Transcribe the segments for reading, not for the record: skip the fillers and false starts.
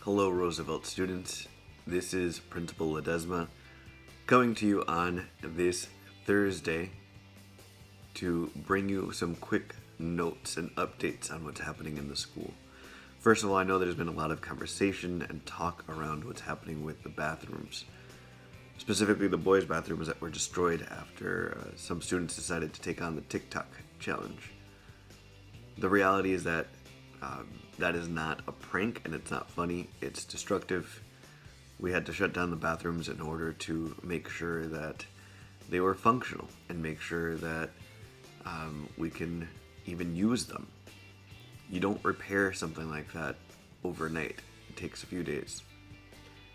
Hello, Roosevelt students. This is Principal Ledesma coming to you on this Thursday to bring you some quick notes and updates on what's happening in the school. First of all, I know there's been a lot of conversation and talk around what's happening with the bathrooms, specifically the boys' bathrooms that were destroyed after some students decided to take on the TikTok challenge. The reality is that that is not a prank and it's not funny, it's destructive. We had to shut down the bathrooms in order to make sure that they were functional and make sure that we can even use them. You don't repair something like that overnight. It takes a few days.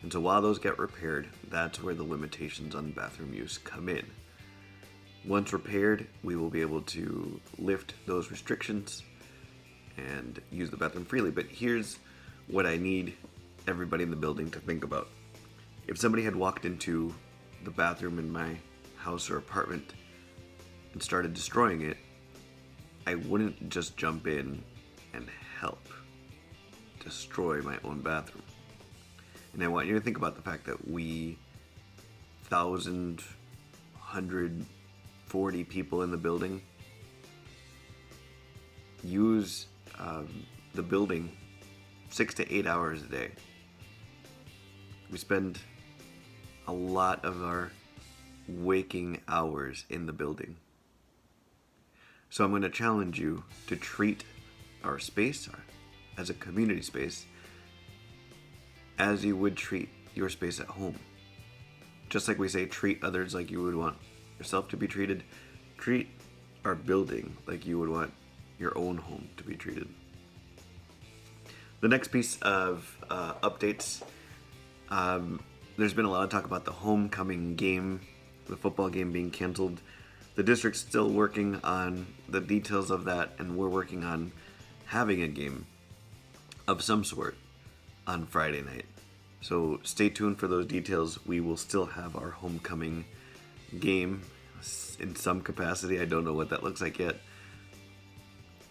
And so while those get repaired, that's where the limitations on bathroom use come in. Once repaired, we will be able to lift those restrictions and use the bathroom freely. But here's what I need everybody in the building to think about. If somebody had walked into the bathroom in my house or apartment and started destroying it, I wouldn't just jump in and help destroy my own bathroom. And I want you to think about the fact that we 1,140 people in the building use the building 6 to 8 hours a day. We spend a lot of our waking hours in the building. So I'm going to challenge you to treat our space as a community space as you would treat your space at home. Just like we say, treat others like you would want yourself to be treated, treat our building like you would want your own home to be treated. The next piece of updates, there's been a lot of talk about the homecoming game, the football game being canceled. The district's still working on the details of that, and we're working on having a game of some sort on Friday night. So stay tuned for those details. We will still have our homecoming game in some capacity. I don't know what that looks like yet,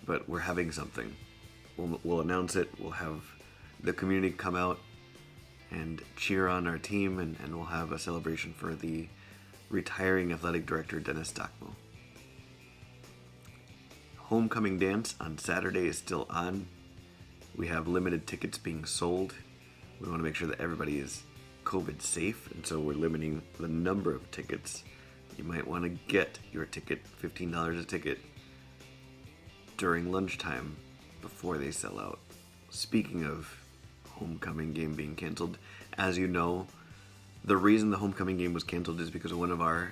but we're having something. We'll announce it. We'll have the community come out and cheer on our team, and we'll have a celebration for the retiring Athletic Director Dennis Stockmo. Homecoming dance on Saturday is still on. We have limited tickets being sold. We want to make sure that everybody is COVID safe, and so we're limiting the number of tickets. You might want to get your ticket, $15 a ticket, during lunchtime before they sell out. Speaking of homecoming game being canceled, as you know, the reason the homecoming game was canceled is because one of our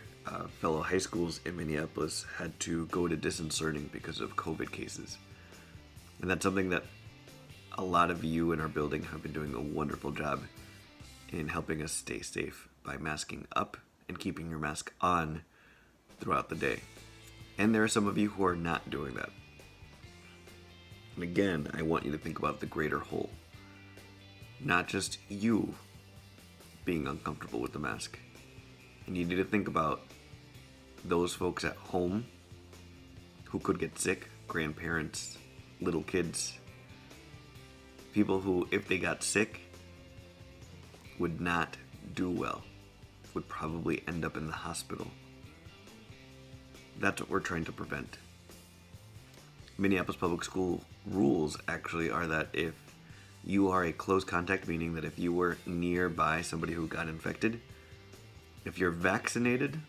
fellow high schools in Minneapolis had to go to distance learning because of COVID cases. And that's something that a lot of you in our building have been doing a wonderful job in helping us stay safe by masking up and keeping your mask on throughout the day. And there are some of you who are not doing that. And again, I want you to think about the greater whole. Not just you being uncomfortable with the mask. And you need to think about those folks at home who could get sick, grandparents, little kids, people who, if they got sick, would not do well, would probably end up in the hospital. That's what we're trying to prevent. Minneapolis Public School rules actually are that if you are a close contact, meaning that if you were nearby somebody who got infected, if you're vaccinated,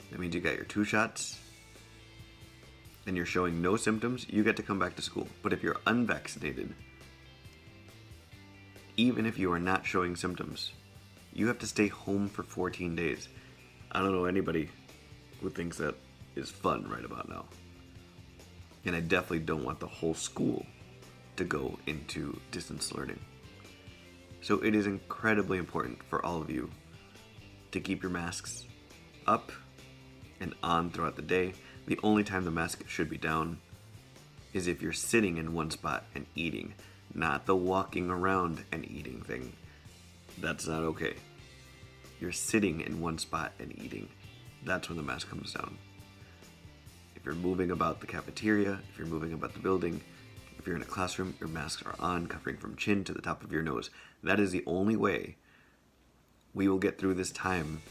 that means you got your 2 shots, and you're showing no symptoms, you get to come back to school. But if you're unvaccinated, even if you are not showing symptoms, you have to stay home for 14 days. I don't know anybody who thinks that is fun right about now. And I definitely don't want the whole school to go into distance learning. So it is incredibly important for all of you to keep your masks up and on throughout the day. The only time the mask should be down is if you're sitting in one spot and eating, not the walking around and eating thing. That's not okay. You're sitting in one spot and eating. That's when the mask comes down. If you're moving about the cafeteria, if you're moving about the building, if If you're in a classroom, your masks are on, covering from chin to the top of your nose. That is the only way we will get through this time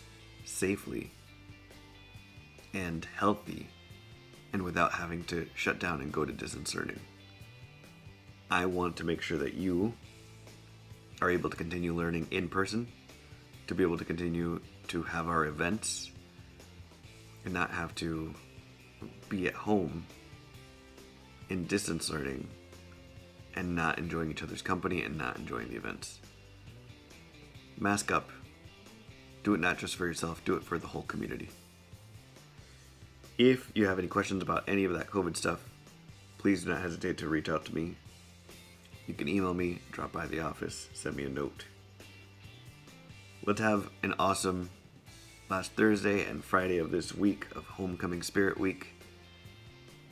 safely and healthy and without having to shut down and go to distance learning. I want to make sure that you are able to continue learning in person, to be able to continue to have our events and not have to be at home in distance learning and not enjoying each other's company and not enjoying the events. Mask up. Do it not just for yourself, do it for the whole community. If you have any questions about any of that COVID stuff, please do not hesitate to reach out to me. You can email me, drop by the office, send me a note. Let's have an awesome last Thursday and Friday of this week of Homecoming Spirit Week.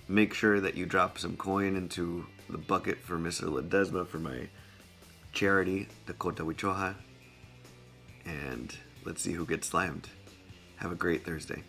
Make sure that you drop some coin into the bucket for Mr. Ledesma for my charity, Dakota Wichoha. And let's see who gets slammed. Have a great Thursday.